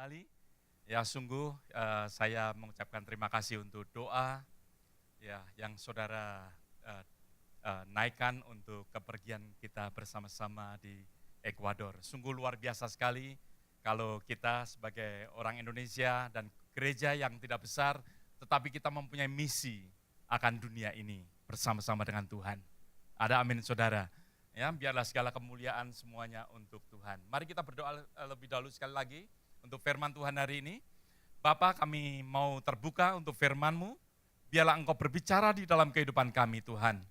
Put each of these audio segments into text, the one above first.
sekali. Ya sungguh saya mengucapkan terima kasih untuk doa ya yang saudara naikkan untuk kepergian kita bersama-sama di Ekuador. Sungguh luar biasa sekali kalau kita sebagai orang Indonesia dan gereja yang tidak besar, tetapi kita mempunyai misi akan dunia ini bersama-sama dengan Tuhan. Ada amin saudara. Ya, biarlah segala kemuliaan semuanya untuk Tuhan. Mari kita berdoa lebih dahulu sekali lagi untuk firman Tuhan hari ini. Bapa, kami mau terbuka untuk firman-Mu. Biarlah Engkau berbicara di dalam kehidupan kami, Tuhan.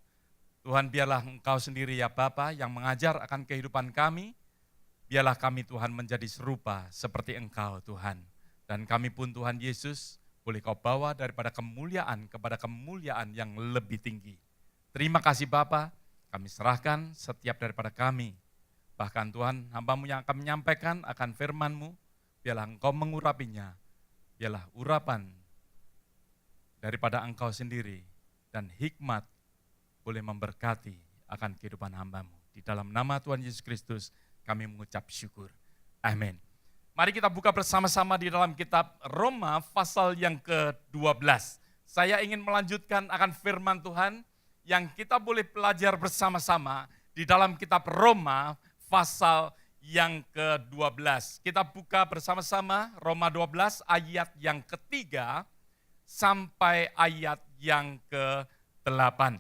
Tuhan, biarlah Engkau sendiri ya Bapa yang mengajar akan kehidupan kami. Biarlah kami Tuhan menjadi serupa seperti Engkau Tuhan. Dan kami pun Tuhan Yesus boleh Kau bawa daripada kemuliaan kepada kemuliaan yang lebih tinggi. Terima kasih Bapa. Kami serahkan setiap daripada kami. Bahkan Tuhan, hamba-Mu yang akan menyampaikan akan firman-Mu, biarlah Engkau mengurapinya. Biarlah urapan daripada Engkau sendiri dan hikmat boleh memberkati akan kehidupan hamba-Mu. Di dalam nama Tuhan Yesus Kristus kami mengucap syukur. Amin. Mari kita buka bersama-sama di dalam kitab Roma pasal yang ke-12. Saya ingin melanjutkan akan firman Tuhan yang kita boleh belajar bersama-sama di dalam kitab Roma pasal yang ke-12. Kita buka bersama-sama Roma 12 ayat yang ketiga sampai ayat yang ke-8.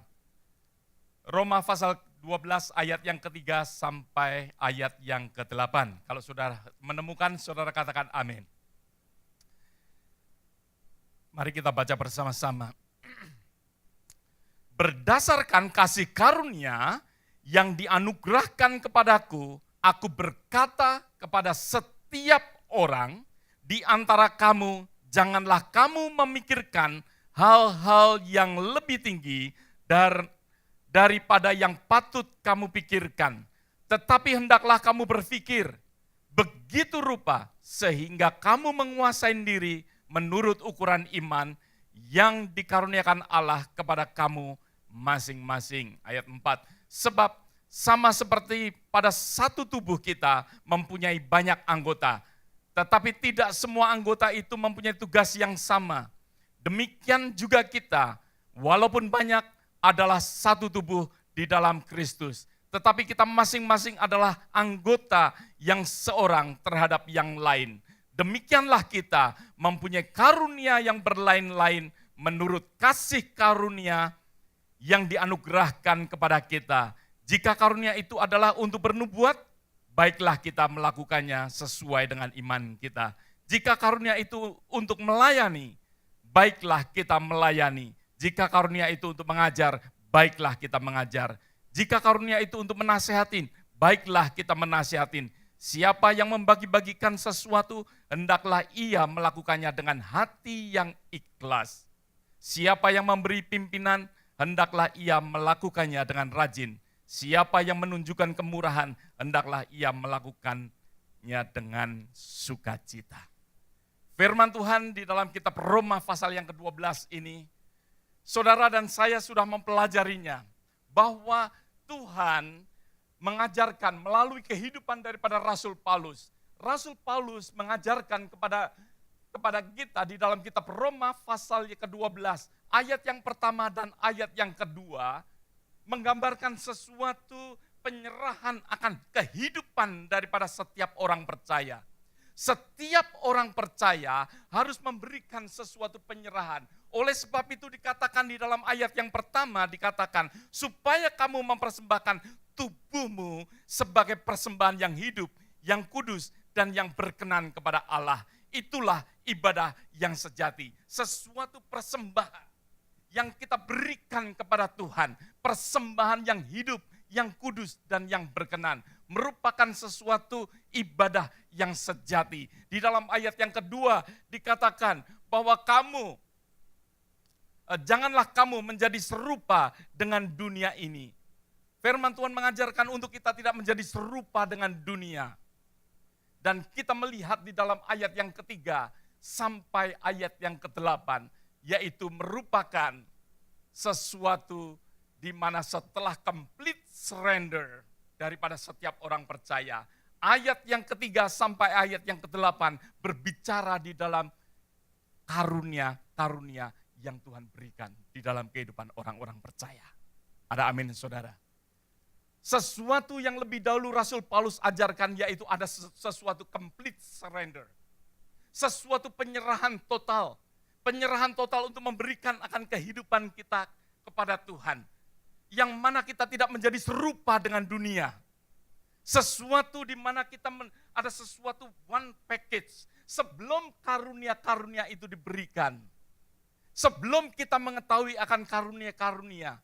Roma pasal 12 ayat yang ketiga sampai ayat yang ke-8. Kalau saudara menemukan, saudara katakan amin. Mari kita baca bersama-sama. Berdasarkan kasih karunia yang dianugerahkan kepadaku, aku berkata kepada setiap orang di antara kamu, janganlah kamu memikirkan hal-hal yang lebih tinggi daripada yang patut kamu pikirkan. Tetapi hendaklah kamu berpikir begitu rupa sehingga kamu menguasai diri menurut ukuran iman yang dikaruniakan Allah kepada kamu masing-masing. Ayat 4, sebab sama seperti pada satu tubuh kita mempunyai banyak anggota, tetapi tidak semua anggota itu mempunyai tugas yang sama. Demikian juga kita, walaupun banyak, adalah satu tubuh di dalam Kristus. Tetapi kita masing-masing adalah anggota yang seorang terhadap yang lain. Demikianlah kita mempunyai karunia yang berlain-lain menurut kasih karunia yang dianugerahkan kepada kita. Jika karunia itu adalah untuk bernubuat, baiklah kita melakukannya sesuai dengan iman kita. Jika karunia itu untuk melayani, baiklah kita melayani. Jika karunia itu untuk mengajar, baiklah kita mengajar. Jika karunia itu untuk menasehatin, baiklah kita menasehatin. Siapa yang membagi-bagikan sesuatu, hendaklah ia melakukannya dengan hati yang ikhlas. Siapa yang memberi pimpinan, hendaklah ia melakukannya dengan rajin. Siapa yang menunjukkan kemurahan, hendaklah ia melakukannya dengan sukacita. Firman Tuhan di dalam kitab Roma pasal yang ke-12 ini, saudara dan saya sudah mempelajarinya, bahwa Tuhan mengajarkan melalui kehidupan daripada Rasul Paulus. Rasul Paulus mengajarkan kepada kita di dalam kitab Roma pasal yang ke-12, ayat yang pertama dan ayat yang kedua, menggambarkan sesuatu penyerahan akan kehidupan daripada setiap orang percaya. Setiap orang percaya harus memberikan sesuatu penyerahan. Oleh sebab itu dikatakan di dalam ayat yang pertama, dikatakan supaya kamu mempersembahkan tubuhmu sebagai persembahan yang hidup, yang kudus, dan yang berkenan kepada Allah. Itulah ibadah yang sejati. Sesuatu persembahan yang kita berikan kepada Tuhan, persembahan yang hidup, yang kudus, dan yang berkenan, merupakan sesuatu ibadah yang sejati. Di dalam ayat yang kedua dikatakan bahwa janganlah kamu menjadi serupa dengan dunia ini. Firman Tuhan mengajarkan untuk kita tidak menjadi serupa dengan dunia. Dan kita melihat di dalam ayat yang ketiga sampai ayat yang ke-8, yaitu merupakan sesuatu di mana setelah complete surrender daripada setiap orang percaya, ayat yang ketiga sampai ayat yang ke-8 berbicara di dalam karunia-karunia yang Tuhan berikan di dalam kehidupan orang-orang percaya. Ada amin saudara. Sesuatu yang lebih dahulu Rasul Paulus ajarkan yaitu ada sesuatu complete surrender. Sesuatu penyerahan total. Penyerahan total untuk memberikan akan kehidupan kita kepada Tuhan. Yang mana kita tidak menjadi serupa dengan dunia. Sesuatu di mana kita ada sesuatu one package. Sebelum karunia-karunia itu diberikan. Sebelum kita mengetahui akan karunia-karunia.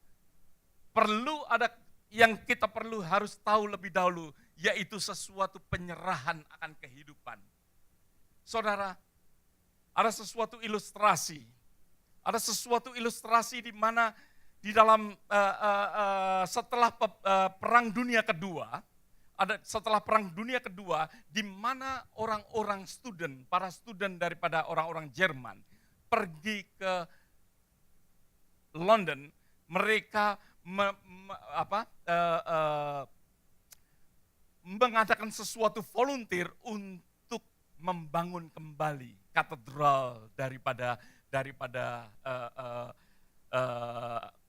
Perlu ada yang kita harus tahu lebih dahulu, yaitu sesuatu penyerahan akan kehidupan. Saudara, ada sesuatu ilustrasi. Ada sesuatu ilustrasi di mana di dalam setelah Perang Dunia Kedua, setelah Perang Dunia Kedua, di mana orang-orang para student daripada orang-orang Jerman pergi ke London, mereka mengadakan sesuatu volunteer untuk membangun kembali katedral daripada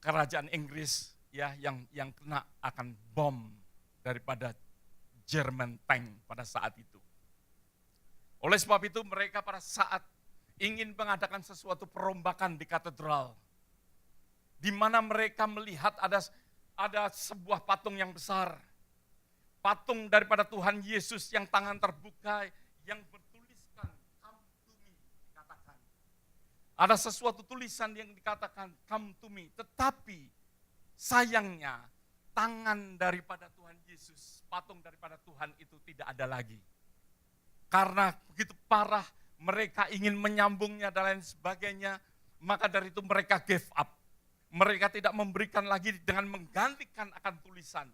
kerajaan Inggris ya yang kena akan bom daripada German tank pada saat itu. Oleh sebab itu mereka pada saat ingin mengadakan sesuatu perombakan di katedral, di mana mereka melihat ada sebuah patung yang besar. Patung daripada Tuhan Yesus yang tangan terbuka, yang bertuliskan, come to me, dikatakan. Ada sesuatu tulisan yang dikatakan, come to me. Tetapi sayangnya, tangan daripada Tuhan Yesus, patung daripada Tuhan itu tidak ada lagi. Karena begitu parah, mereka ingin menyambungnya dan lain sebagainya, maka dari itu mereka give up. Mereka tidak memberikan lagi dengan menggantikan akan tulisan.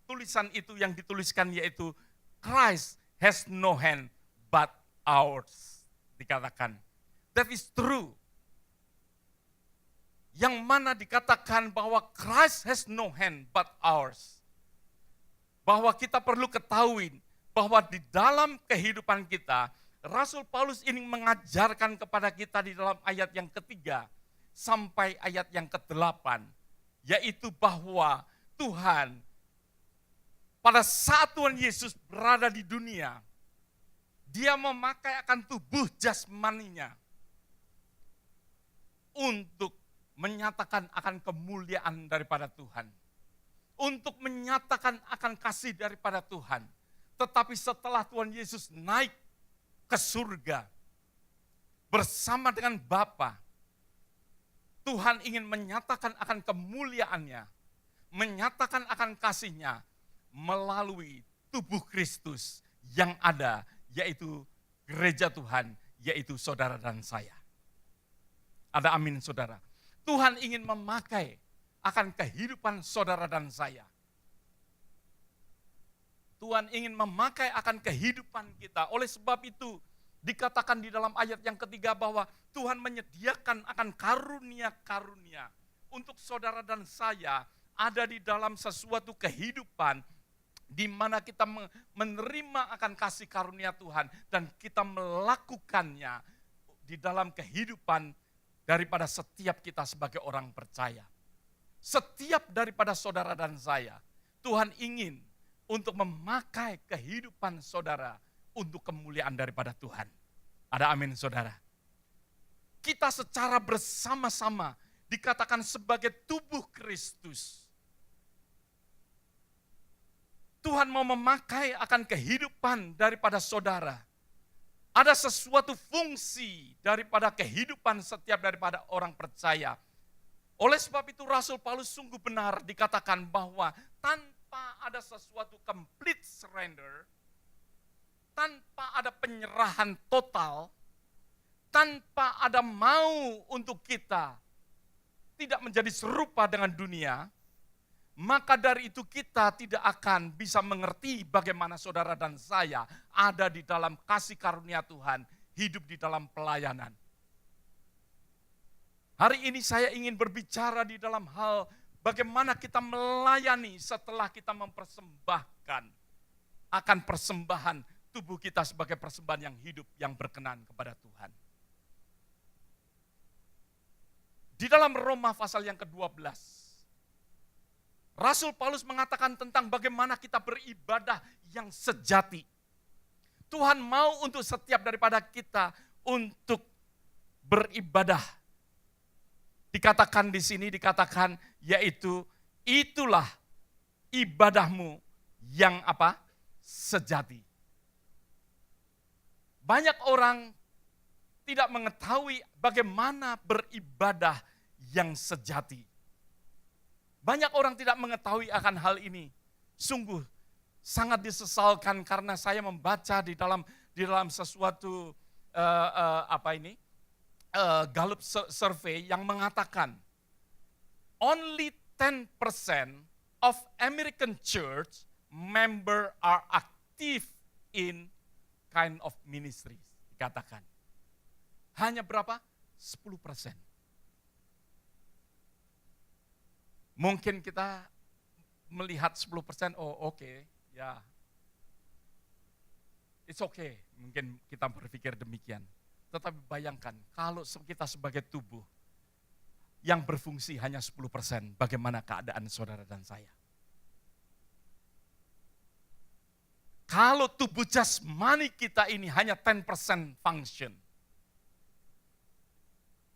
Tulisan itu yang dituliskan yaitu Christ has no hand but ours. Dikatakan. That is true. Yang mana dikatakan bahwa Christ has no hand but ours. Bahwa kita perlu ketahui bahwa di dalam kehidupan kita, Rasul Paulus ini mengajarkan kepada kita di dalam ayat yang ketiga, sampai ayat yang ke-8, yaitu bahwa Tuhan, pada saat Tuhan Yesus berada di dunia, dia memakai akan tubuh jasmaninya untuk menyatakan akan kemuliaan daripada Tuhan. Untuk menyatakan akan kasih daripada Tuhan. Tetapi setelah Tuhan Yesus naik ke surga bersama dengan Bapa, Tuhan ingin menyatakan akan kemuliaannya, menyatakan akan kasihnya melalui tubuh Kristus yang ada, yaitu gereja Tuhan, yaitu saudara dan saya. Ada amin saudara. Tuhan ingin memakai akan kehidupan saudara dan saya. Tuhan ingin memakai akan kehidupan kita. Oleh sebab itu, dikatakan di dalam ayat yang ketiga bahwa Tuhan menyediakan akan karunia-karunia untuk saudara dan saya ada di dalam sesuatu kehidupan di mana kita menerima akan kasih karunia Tuhan dan kita melakukannya di dalam kehidupan daripada setiap kita sebagai orang percaya. Setiap daripada saudara dan saya, Tuhan ingin untuk memakai kehidupan saudara untuk kemuliaan daripada Tuhan. Ada amin saudara. Kita secara bersama-sama dikatakan sebagai tubuh Kristus. Tuhan mau memakai akan kehidupan daripada saudara. Ada sesuatu fungsi daripada kehidupan setiap daripada orang percaya. Oleh sebab itu Rasul Paulus sungguh benar dikatakan bahwa tanpa ada sesuatu complete surrender, tanpa ada penyerahan total, tanpa ada mau untuk kita tidak menjadi serupa dengan dunia, maka dari itu kita tidak akan bisa mengerti bagaimana saudara dan saya ada di dalam kasih karunia Tuhan, hidup di dalam pelayanan. Hari ini saya ingin berbicara di dalam hal bagaimana kita melayani setelah kita mempersembahkan akan persembahan tubuh kita sebagai persembahan yang hidup, yang berkenan kepada Tuhan. Di dalam Roma pasal yang ke-12, Rasul Paulus mengatakan tentang bagaimana kita beribadah yang sejati. Tuhan mau untuk setiap daripada kita untuk beribadah. Dikatakan di sini, dikatakan yaitu itulah ibadahmu yang apa? Sejati. Banyak orang tidak mengetahui bagaimana beribadah yang sejati. Banyak orang tidak mengetahui akan hal ini. Sungguh sangat disesalkan karena saya membaca di dalam sesuatu Gallup survey yang mengatakan only 10% of American church member are active in kind of ministries, dikatakan. Hanya berapa? 10%. Mungkin kita melihat 10%, oh oke, ya. It's okay, mungkin kita berpikir demikian. Tetapi bayangkan, kalau kita sebagai tubuh yang berfungsi hanya 10%, bagaimana keadaan saudara dan saya? Kalau tubuh jasmani kita ini hanya 10% function,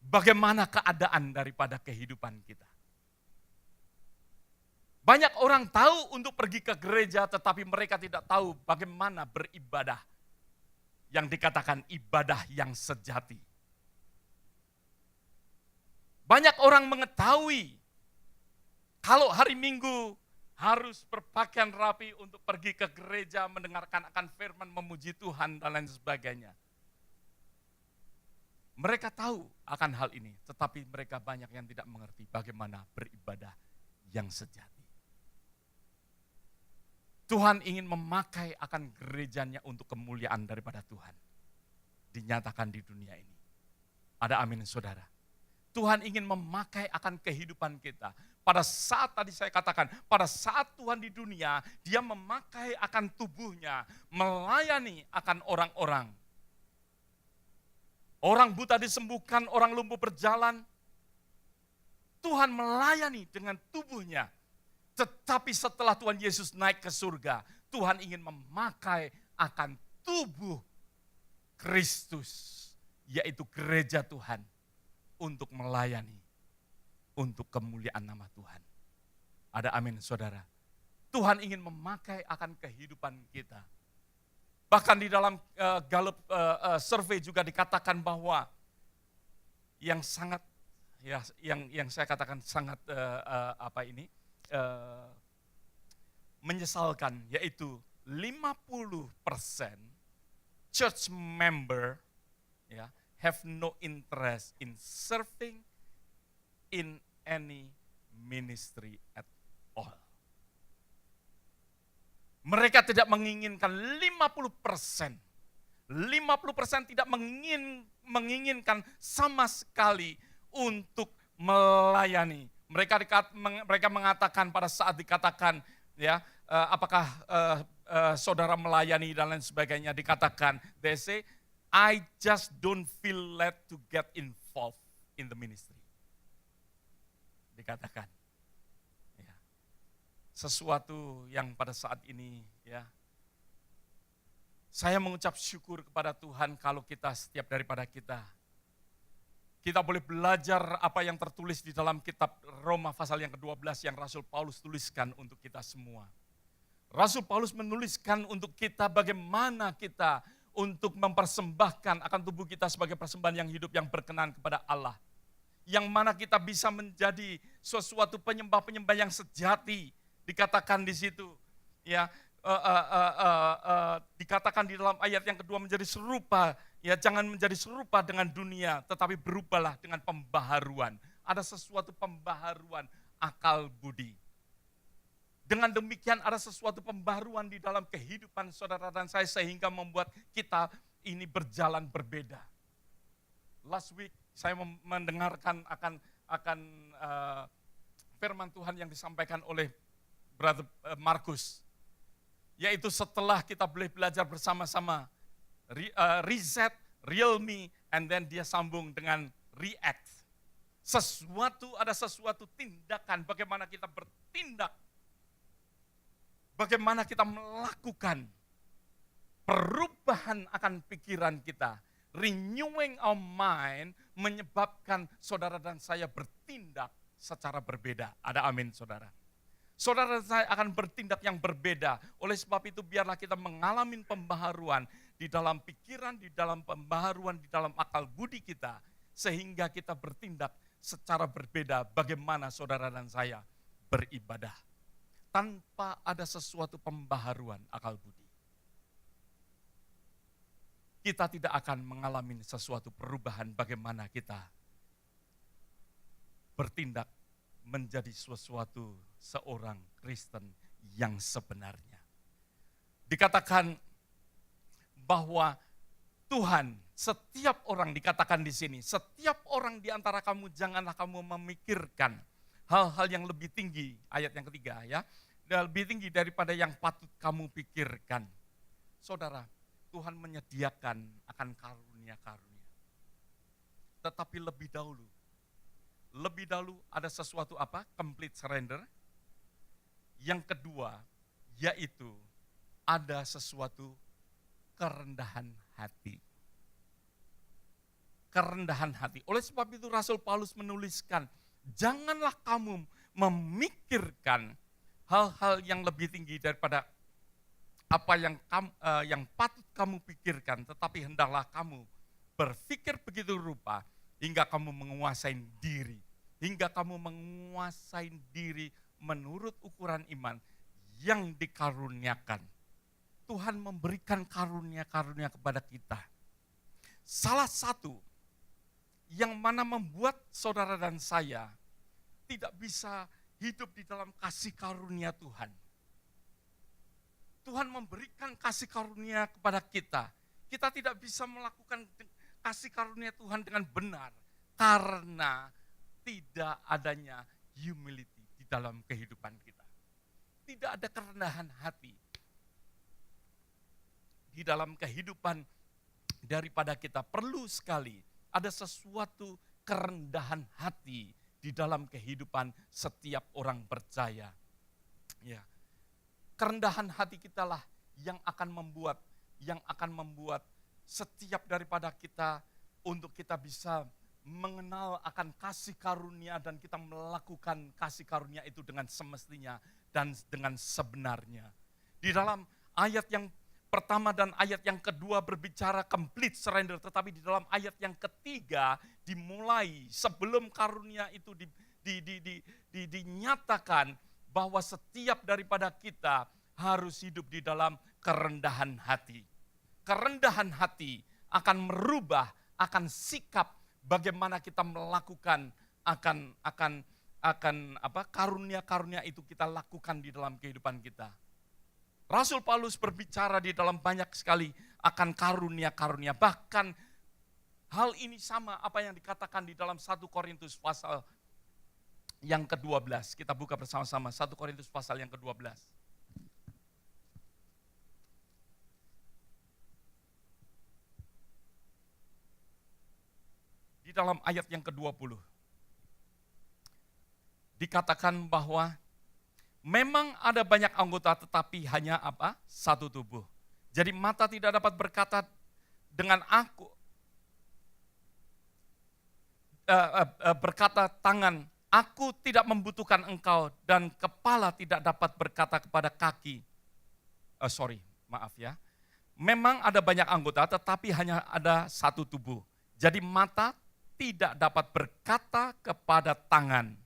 bagaimana keadaan daripada kehidupan kita? Banyak orang tahu untuk pergi ke gereja, tetapi mereka tidak tahu bagaimana beribadah. Yang dikatakan ibadah yang sejati. Banyak orang mengetahui kalau hari Minggu harus berpakaian rapi untuk pergi ke gereja, mendengarkan akan firman, memuji Tuhan dan lain sebagainya. Mereka tahu akan hal ini, tetapi mereka banyak yang tidak mengerti bagaimana beribadah yang sejati. Tuhan ingin memakai akan gerejanya untuk kemuliaan daripada Tuhan. Dinyatakan di dunia ini. Ada amin saudara. Tuhan ingin memakai akan kehidupan kita. Pada saat tadi saya katakan, pada saat Tuhan di dunia, dia memakai akan tubuhnya, melayani akan orang-orang. Orang buta disembuhkan, orang lumpuh berjalan. Tuhan melayani dengan tubuhnya. Tetapi setelah Tuhan Yesus naik ke surga, Tuhan ingin memakai akan tubuh Kristus, yaitu gereja Tuhan, untuk melayani, untuk kemuliaan nama Tuhan. Ada amin saudara. Tuhan ingin memakai akan kehidupan kita. Bahkan di dalam Gallup survei juga dikatakan bahwa yang sangat, ya, yang saya katakan sangat menyesalkan, yaitu 50% church member ya, have no interest in serving in any ministry at all. Mereka tidak menginginkan 50%. 50% tidak menginginkan sama sekali untuk melayani. Mereka mengatakan pada saat dikatakan, ya, apakah saudara melayani dan lain sebagainya, dikatakan, they say, I just don't feel led to get involved in the ministry. Dikatakan, ya, sesuatu yang pada saat ini, ya, saya mengucap syukur kepada Tuhan kalau setiap daripada kita boleh belajar apa yang tertulis di dalam kitab Roma pasal yang ke-12 yang Rasul Paulus tuliskan untuk kita semua. Rasul Paulus menuliskan untuk kita bagaimana kita untuk mempersembahkan akan tubuh kita sebagai persembahan yang hidup yang berkenan kepada Allah. Yang mana kita bisa menjadi sesuatu penyembah-penyembah yang sejati. Dikatakan di situ, ya, dikatakan di dalam ayat yang kedua menjadi serupa. Ya, jangan menjadi serupa dengan dunia, tetapi berubahlah dengan pembaharuan. Ada sesuatu pembaharuan akal budi. Dengan demikian ada sesuatu pembaharuan di dalam kehidupan saudara dan saya sehingga membuat kita ini berjalan berbeda. Last week saya mendengarkan akan firman Tuhan yang disampaikan oleh Brother Markus. Yaitu setelah kita boleh belajar bersama-sama, reset, real me, and then dia sambung dengan react. Ada sesuatu tindakan, bagaimana kita bertindak, bagaimana kita melakukan perubahan akan pikiran kita. Renewing our mind menyebabkan saudara dan saya bertindak secara berbeda. Ada amin saudara. Saudara dan saya akan bertindak yang berbeda. Oleh sebab itu biarlah kita mengalami pembaharuan di dalam pikiran, di dalam pembaharuan, di dalam akal budi kita. Sehingga kita bertindak secara berbeda bagaimana saudara dan saya beribadah. Tanpa ada sesuatu pembaharuan akal budi, kita tidak akan mengalami sesuatu perubahan bagaimana kita bertindak menjadi seorang Kristen yang sebenarnya. Dikatakan bahwa Tuhan, setiap orang dikatakan di sini, setiap orang di antara kamu janganlah kamu memikirkan hal-hal yang lebih tinggi, ayat yang ketiga ya, lebih tinggi daripada yang patut kamu pikirkan. Saudara, Tuhan menyediakan akan karunia-karunia. Tetapi lebih dahulu ada sesuatu apa? Complete surrender. Yang kedua, yaitu ada sesuatu kerendahan hati. Kerendahan hati. Oleh sebab itu Rasul Paulus menuliskan, janganlah kamu memikirkan hal-hal yang lebih tinggi daripada apa yang patut kamu pikirkan, tetapi hendaklah kamu berpikir begitu rupa hingga kamu menguasai diri. Hingga kamu menguasai diri menurut ukuran iman yang dikaruniakan. Tuhan memberikan karunia-karunia kepada kita. Salah satu yang mana membuat saudara dan saya tidak bisa hidup di dalam kasih karunia Tuhan. Tuhan memberikan kasih karunia kepada kita. Kita tidak bisa melakukan kasih karunia Tuhan dengan benar karena tidak adanya humility di dalam kehidupan kita. Tidak ada kerendahan hati di dalam kehidupan daripada kita. Perlu sekali ada sesuatu kerendahan hati di dalam kehidupan setiap orang percaya. Ya. Kerendahan hati kitalah yang akan membuat setiap daripada kita untuk kita bisa mengenal akan kasih karunia dan kita melakukan kasih karunia itu dengan semestinya dan dengan sebenarnya. Di dalam ayat yang pertama dan ayat yang kedua berbicara complete surrender, tetapi di dalam ayat yang ketiga dimulai sebelum karunia itu dinyatakan bahwa setiap daripada kita harus hidup di dalam kerendahan hati. Kerendahan hati akan merubah, akan sikap bagaimana kita melakukan akan karunia-karunia itu kita lakukan di dalam kehidupan kita. Rasul Paulus berbicara di dalam banyak sekali akan karunia-karunia. Bahkan hal ini sama apa yang dikatakan di dalam 1 Korintus pasal yang ke-12. Kita buka bersama-sama 1 Korintus pasal yang ke-12. Di dalam ayat yang ke-20. Dikatakan bahwa memang ada banyak anggota tetapi hanya apa? Satu tubuh. Jadi mata tidak dapat berkata dengan aku, berkata tangan, aku tidak membutuhkan engkau, dan kepala tidak dapat berkata kepada kaki. Memang ada banyak anggota tetapi hanya ada satu tubuh. Jadi mata tidak dapat berkata kepada tangan,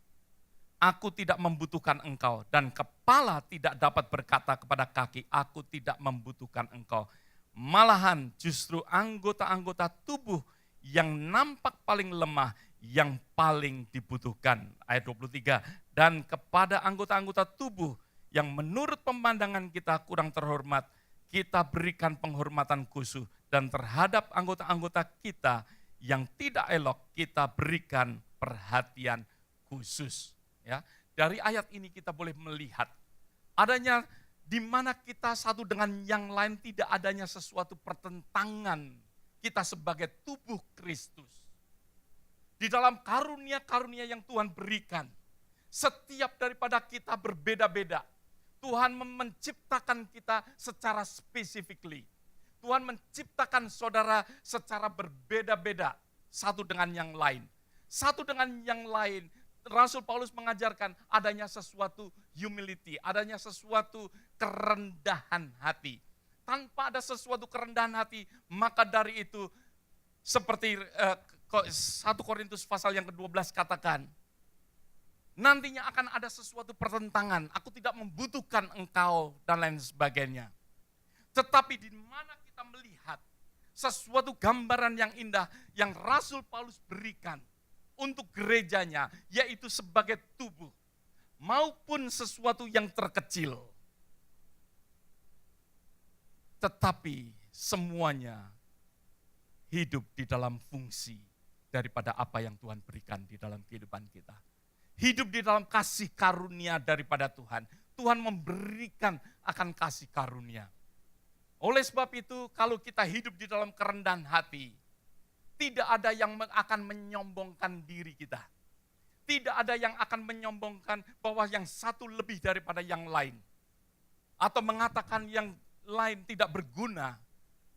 aku tidak membutuhkan engkau, dan kepala tidak dapat berkata kepada kaki, aku tidak membutuhkan engkau. Malahan justru anggota-anggota tubuh yang nampak paling lemah, yang paling dibutuhkan. Ayat 23, dan kepada anggota-anggota tubuh yang menurut pemandangan kita kurang terhormat, kita berikan penghormatan khusus, dan terhadap anggota-anggota kita yang tidak elok, kita berikan perhatian khusus. Ya, dari ayat ini kita boleh melihat adanya di mana kita satu dengan yang lain tidak adanya sesuatu pertentangan kita sebagai tubuh Kristus. Di dalam karunia-karunia yang Tuhan berikan, setiap daripada kita berbeda-beda. Tuhan menciptakan kita secara specifically. Tuhan menciptakan saudara secara berbeda-beda satu dengan yang lain. Satu dengan yang lain, Rasul Paulus mengajarkan adanya sesuatu humility, adanya sesuatu kerendahan hati. Tanpa ada sesuatu kerendahan hati, maka dari itu seperti 1 Korintus pasal yang ke-12 katakan, nantinya akan ada sesuatu pertentangan, aku tidak membutuhkan engkau dan lain sebagainya. Tetapi di mana kita melihat sesuatu gambaran yang indah yang Rasul Paulus berikan untuk gerejanya, yaitu sebagai tubuh maupun sesuatu yang terkecil. Tetapi semuanya hidup di dalam fungsi daripada apa yang Tuhan berikan di dalam kehidupan kita. Hidup di dalam kasih karunia daripada Tuhan. Tuhan memberikan akan kasih karunia. Oleh sebab itu, kalau kita hidup di dalam kerendahan hati, tidak ada yang akan menyombongkan diri kita. Tidak ada yang akan menyombongkan bahwa yang satu lebih daripada yang lain. Atau mengatakan yang lain tidak berguna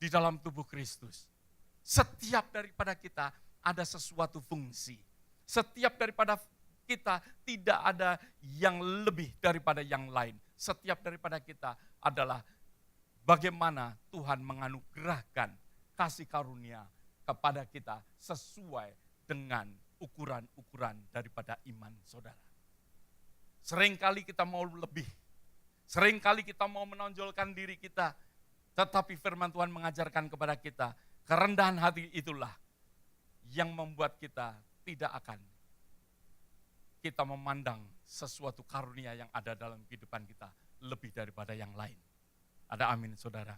di dalam tubuh Kristus. Setiap daripada kita ada sesuatu fungsi. Setiap daripada kita tidak ada yang lebih daripada yang lain. Setiap daripada kita adalah bagaimana Tuhan menganugerahkan kasih karunia kepada kita sesuai dengan ukuran-ukuran daripada iman saudara. Seringkali kita mau lebih, seringkali kita mau menonjolkan diri kita, tetapi firman Tuhan mengajarkan kepada kita, kerendahan hati itulah yang membuat kita tidak akan kita memandang sesuatu karunia yang ada dalam kehidupan kita lebih daripada yang lain. Ada amin saudara.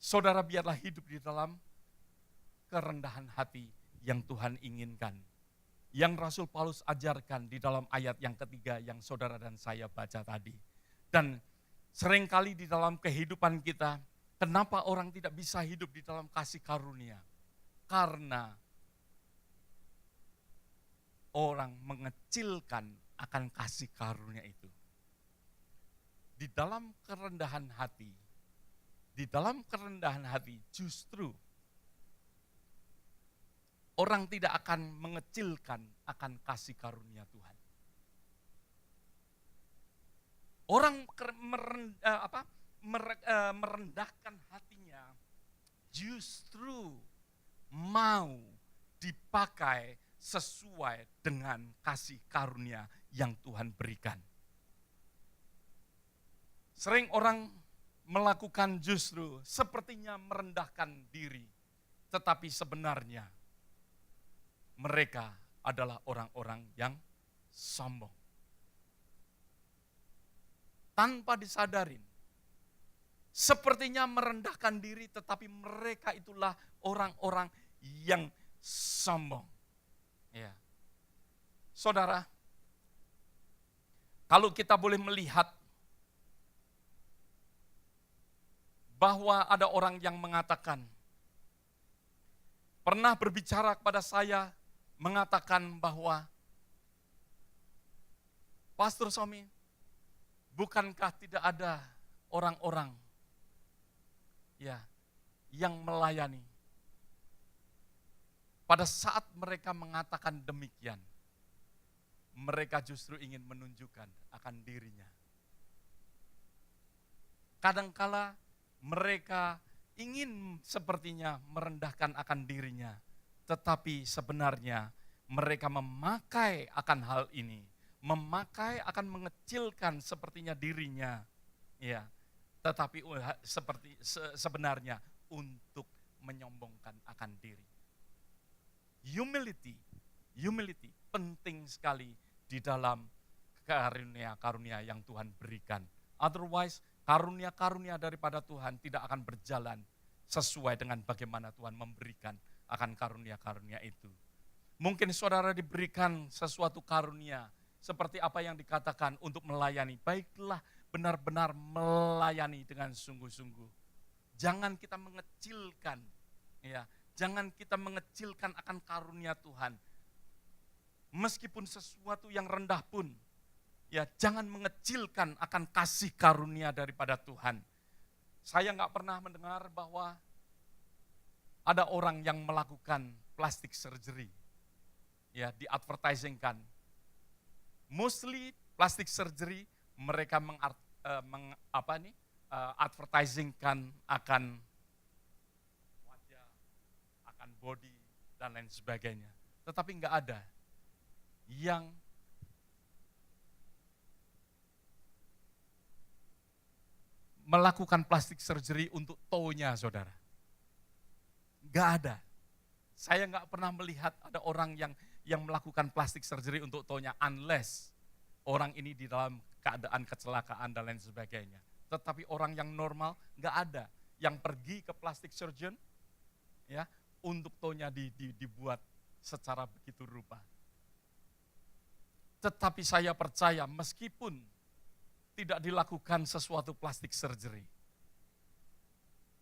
Saudara biarlah hidup di dalam kerendahan hati yang Tuhan inginkan. Yang Rasul Paulus ajarkan di dalam ayat yang ketiga yang saudara dan saya baca tadi. Dan seringkali di dalam kehidupan kita, kenapa orang tidak bisa hidup di dalam kasih karunia? Karena orang mengecilkan akan kasih karunia itu. Di dalam kerendahan hati justru orang tidak akan mengecilkan akan kasih karunia Tuhan. Orang merendahkan hatinya justru mau dipakai sesuai dengan kasih karunia yang Tuhan berikan. Sering orang melakukan justru sepertinya merendahkan diri, tetapi sebenarnya mereka adalah orang-orang yang sombong. Tanpa disadarin, sepertinya merendahkan diri, tetapi mereka itulah orang-orang yang sombong. Ya. Saudara, kalau kita boleh melihat bahwa ada orang yang mengatakan, pernah berbicara kepada saya, mengatakan bahwa, Pastor Somi, bukankah tidak ada orang-orang ya yang melayani? Pada saat mereka mengatakan demikian, mereka justru ingin menunjukkan akan dirinya. Kadangkala mereka ingin sepertinya merendahkan akan dirinya, tetapi sebenarnya mereka memakai akan hal ini, memakai akan mengecilkan sepertinya dirinya, ya. Tetapi sebenarnya untuk menyombongkan akan diri. Humility penting sekali di dalam karunia-karunia yang Tuhan berikan. Otherwise, karunia-karunia daripada Tuhan tidak akan berjalan sesuai dengan bagaimana Tuhan memberikan akan karunia-karunia itu. Mungkin saudara diberikan sesuatu karunia seperti apa yang dikatakan untuk melayani. Baiklah, benar-benar melayani dengan sungguh-sungguh. Jangan kita mengecilkan, ya, jangan kita mengecilkan akan karunia Tuhan. Meskipun sesuatu yang rendah pun, ya, jangan mengecilkan akan kasih karunia daripada Tuhan. Saya nggak pernah mendengar bahwa ada orang yang melakukan plastic surgery, ya, di-advertisingkan. Mostly plastic surgery mereka advertisingkan akan wajah, akan body, dan lain sebagainya. Tetapi nggak ada yang melakukan plastic surgery untuk toe-nya, saudara. Nggak ada. Saya nggak pernah melihat ada orang yang melakukan plastic surgery untuk toe-nya, unless orang ini di dalam keadaan kecelakaan dan lain sebagainya. Tetapi orang yang normal nggak ada yang pergi ke plastic surgeon, ya, untuk toe-nya dibuat secara begitu rupa. Tetapi saya percaya meskipun tidak dilakukan sesuatu plastic surgery,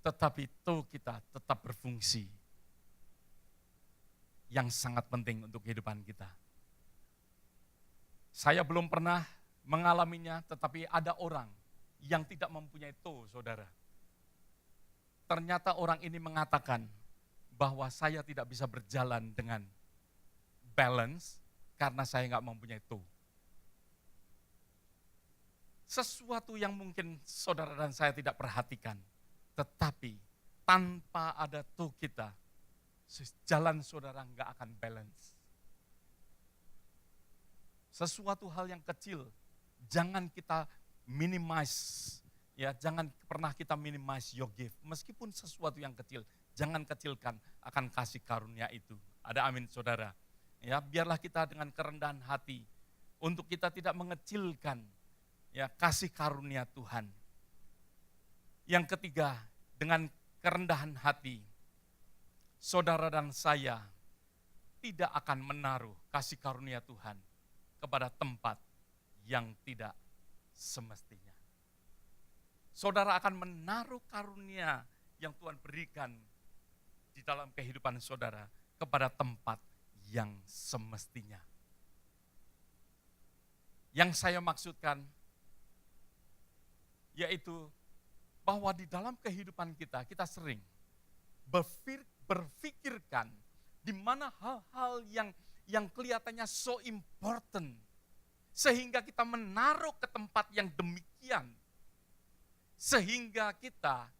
tetapi toe kita tetap berfungsi yang sangat penting untuk kehidupan kita. Saya belum pernah mengalaminya, tetapi ada orang yang tidak mempunyai toe, saudara. Ternyata orang ini mengatakan bahwa saya tidak bisa berjalan dengan balance karena saya nggak mempunyai toe. Sesuatu yang mungkin saudara dan saya tidak perhatikan, tetapi tanpa ada toe kita, jalan saudara nggak akan balance. Sesuatu hal yang kecil, jangan kita minimize, ya, jangan pernah kita minimize your gift. Meskipun sesuatu yang kecil, jangan kecilkan akan kasih karunia itu. Ada amin, saudara. Ya, biarlah kita dengan kerendahan hati untuk kita tidak mengecilkan, ya, kasih karunia Tuhan. Yang ketiga, dengan kerendahan hati, saudara dan saya tidak akan menaruh kasih karunia Tuhan kepada tempat yang tidak semestinya. Saudara akan menaruh karunia yang Tuhan berikan di dalam kehidupan saudara kepada tempat yang semestinya. Yang saya maksudkan yaitu bahwa di dalam kehidupan kita sering berpikirkan di mana hal-hal yang kelihatannya so important, sehingga kita menaruh ke tempat yang demikian, sehingga kita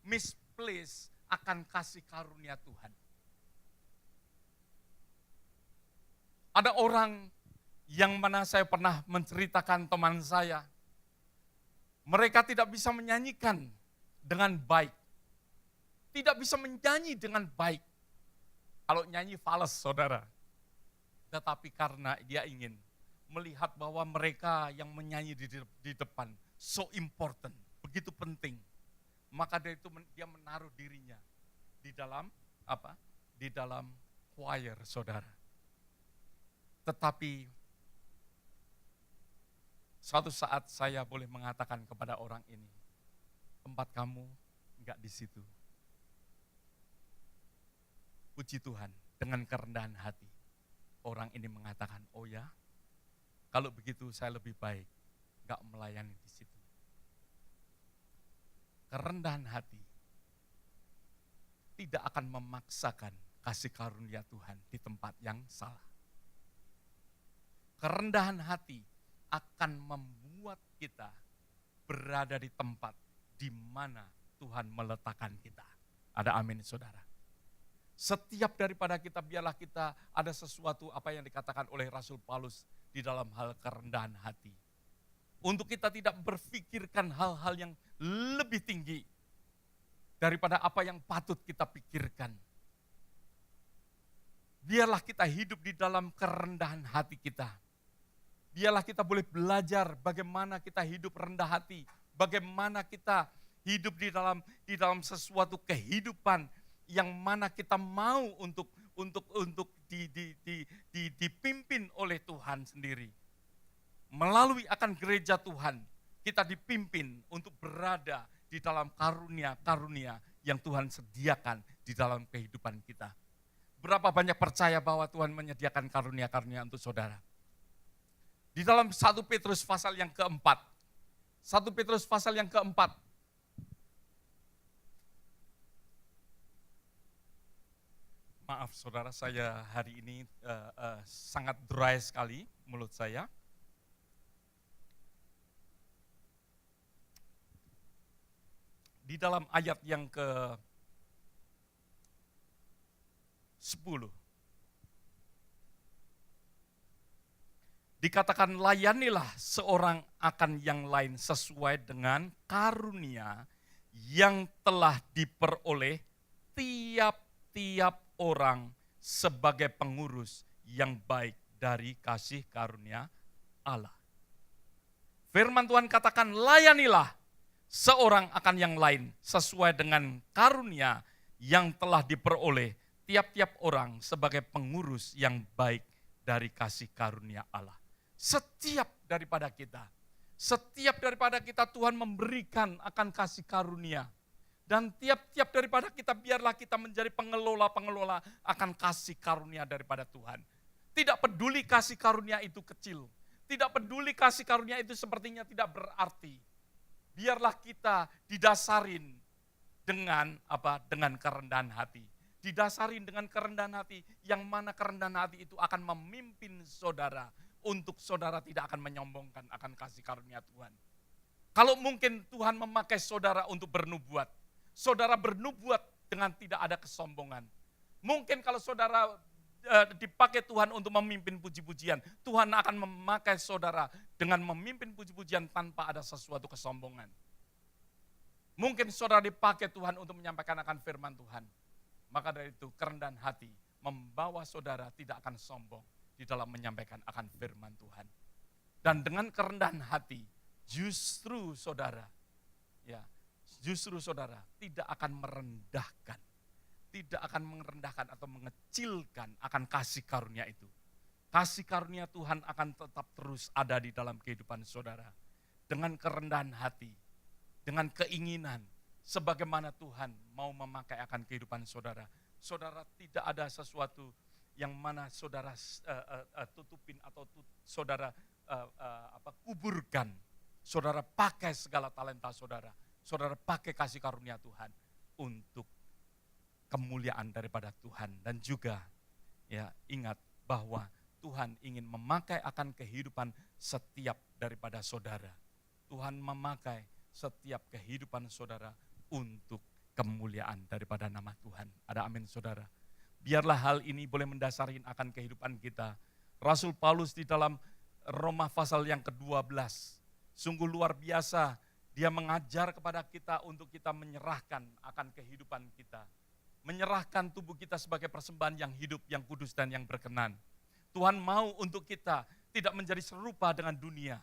misplace akan kasih karunia Tuhan. Ada orang yang mana saya pernah menceritakan teman saya, mereka tidak bisa menyanyikan dengan baik, tidak bisa menyanyi dengan baik. Kalau nyanyi fales, saudara. Tetapi karena dia ingin melihat bahwa mereka yang menyanyi di depan so important, begitu penting, maka dia menaruh dirinya di dalam apa? Di dalam choir, saudara. Tetapi suatu saat saya boleh mengatakan kepada orang ini, tempat kamu enggak di situ. Puji Tuhan, dengan kerendahan hati. Orang ini mengatakan, oh ya, kalau begitu saya lebih baik enggak melayani di situ. Kerendahan hati tidak akan memaksakan kasih karunia Tuhan di tempat yang salah. Kerendahan hati akan membuat kita berada di tempat di mana Tuhan meletakkan kita. Ada amin, saudara. Setiap daripada kita, biarlah kita ada sesuatu apa yang dikatakan oleh Rasul Paulus di dalam hal kerendahan hati. Untuk kita tidak berpikirkan hal-hal yang lebih tinggi daripada apa yang patut kita pikirkan. Biarlah kita hidup di dalam kerendahan hati kita. Biarlah kita boleh belajar bagaimana kita hidup rendah hati, bagaimana kita hidup di dalam sesuatu kehidupan yang mana kita mau untuk dipimpin oleh Tuhan sendiri. Melalui akan gereja Tuhan, Kita dipimpin untuk berada di dalam karunia-karunia yang Tuhan sediakan di dalam kehidupan kita. Berapa banyak percaya bahwa Tuhan menyediakan karunia-karunia untuk saudara? Di dalam 1 Petrus pasal yang keempat. 1 Petrus pasal yang keempat. Maaf saudara, saya hari ini sangat dry sekali mulut saya. Di dalam ayat yang ke-10. Dikatakan layanilah seorang akan yang lain sesuai dengan karunia yang telah diperoleh tiap-tiap orang sebagai pengurus yang baik dari kasih karunia Allah. Firman Tuhan katakan layanilah seorang akan yang lain sesuai dengan karunia yang telah diperoleh tiap-tiap orang sebagai pengurus yang baik dari kasih karunia Allah. Setiap daripada kita Tuhan memberikan akan kasih karunia. Dan tiap-tiap daripada kita biarlah kita menjadi pengelola-pengelola akan kasih karunia daripada Tuhan. Tidak peduli kasih karunia itu kecil. Tidak peduli kasih karunia itu sepertinya tidak berarti. Biarlah kita didasarin dengan apa? Dengan kerendahan hati. Didasarin dengan kerendahan hati, yang mana kerendahan hati itu akan memimpin saudara untuk saudara tidak akan menyombongkan akan kasih karunia Tuhan. Kalau mungkin Tuhan memakai saudara untuk bernubuat, saudara bernubuat dengan tidak ada kesombongan. Mungkin kalau saudara dipakai Tuhan untuk memimpin puji-pujian, Tuhan akan memakai saudara dengan memimpin puji-pujian tanpa ada sesuatu kesombongan. Mungkin saudara dipakai Tuhan untuk menyampaikan akan firman Tuhan. Maka dari itu kerendahan hati membawa saudara tidak akan sombong di dalam menyampaikan akan firman Tuhan. Dan dengan kerendahan hati justru saudara tidak akan merendahkan. Tidak akan merendahkan atau mengecilkan akan kasih karunia itu. Kasih karunia Tuhan akan tetap terus ada di dalam kehidupan saudara. Dengan kerendahan hati, dengan keinginan, sebagaimana Tuhan mau memakai akan kehidupan saudara. Saudara tidak ada sesuatu yang mana saudara tutupin atau saudara kuburkan. Saudara pakai segala talenta saudara. Saudara pakai kasih karunia Tuhan untuk kemuliaan daripada Tuhan. Dan juga ya ingat bahwa Tuhan ingin memakai akan kehidupan setiap daripada saudara. Tuhan memakai setiap kehidupan saudara untuk kemuliaan daripada nama Tuhan. Ada amin saudara. Biarlah hal ini boleh mendasari akan kehidupan kita. Rasul Paulus di dalam Roma pasal yang ke-12. Sungguh luar biasa. Dia mengajar kepada kita untuk kita menyerahkan akan kehidupan kita. Menyerahkan tubuh kita sebagai persembahan yang hidup, yang kudus dan yang berkenan. Tuhan mau untuk kita tidak menjadi serupa dengan dunia.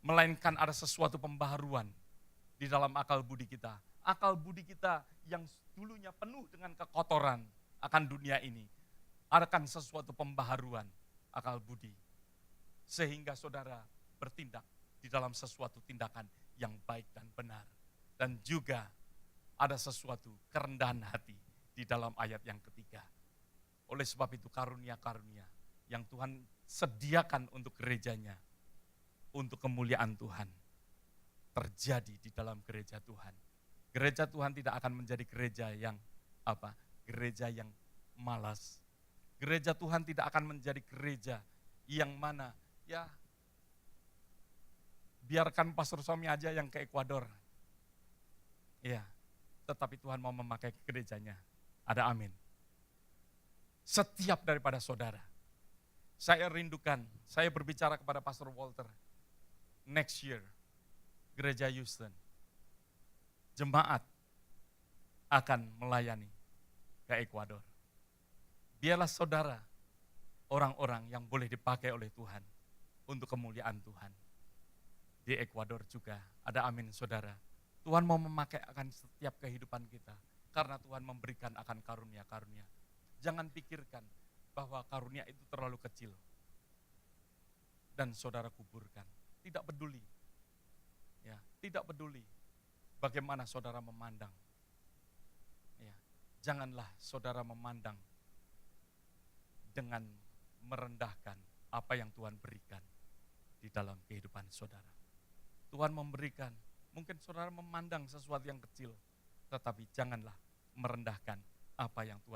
Melainkan ada sesuatu pembaharuan di dalam akal budi kita. Akal budi kita yang dulunya penuh dengan kekotoran akan dunia ini. Adakan sesuatu pembaharuan akal budi. Sehingga saudara bertindak di dalam sesuatu tindakan yang baik dan benar. Dan juga ada sesuatu kerendahan hati di dalam ayat yang ketiga. Oleh sebab itu karunia-karunia yang Tuhan sediakan untuk gerejanya, untuk kemuliaan Tuhan, terjadi di dalam gereja Tuhan. Gereja Tuhan tidak akan menjadi gereja yang gereja yang malas. Gereja Tuhan tidak akan menjadi gereja yang mana biarkan pastor suami aja yang ke Ekuador. Ya, tetapi Tuhan mau memakai gerejanya. Ada amin. Setiap daripada saudara. Saya rindukan, saya berbicara kepada Pastor Walter. Next year, gereja Houston. Jemaat akan melayani ke Ekuador. Biarlah saudara orang-orang yang boleh dipakai oleh Tuhan untuk kemuliaan Tuhan. Di Ekuador juga, ada amin saudara. Tuhan mau memakai akan setiap kehidupan kita. Karena Tuhan memberikan akan karunia-karunia. Jangan pikirkan bahwa karunia itu terlalu kecil. Dan saudara kuburkan. tidak peduli. Ya, tidak peduli bagaimana saudara memandang. Ya, janganlah saudara memandang dengan merendahkan apa yang Tuhan berikan di dalam kehidupan saudara. Tuhan memberikan, mungkin saudara memandang sesuatu yang kecil, tetapi janganlah merendahkan apa yang Tuhan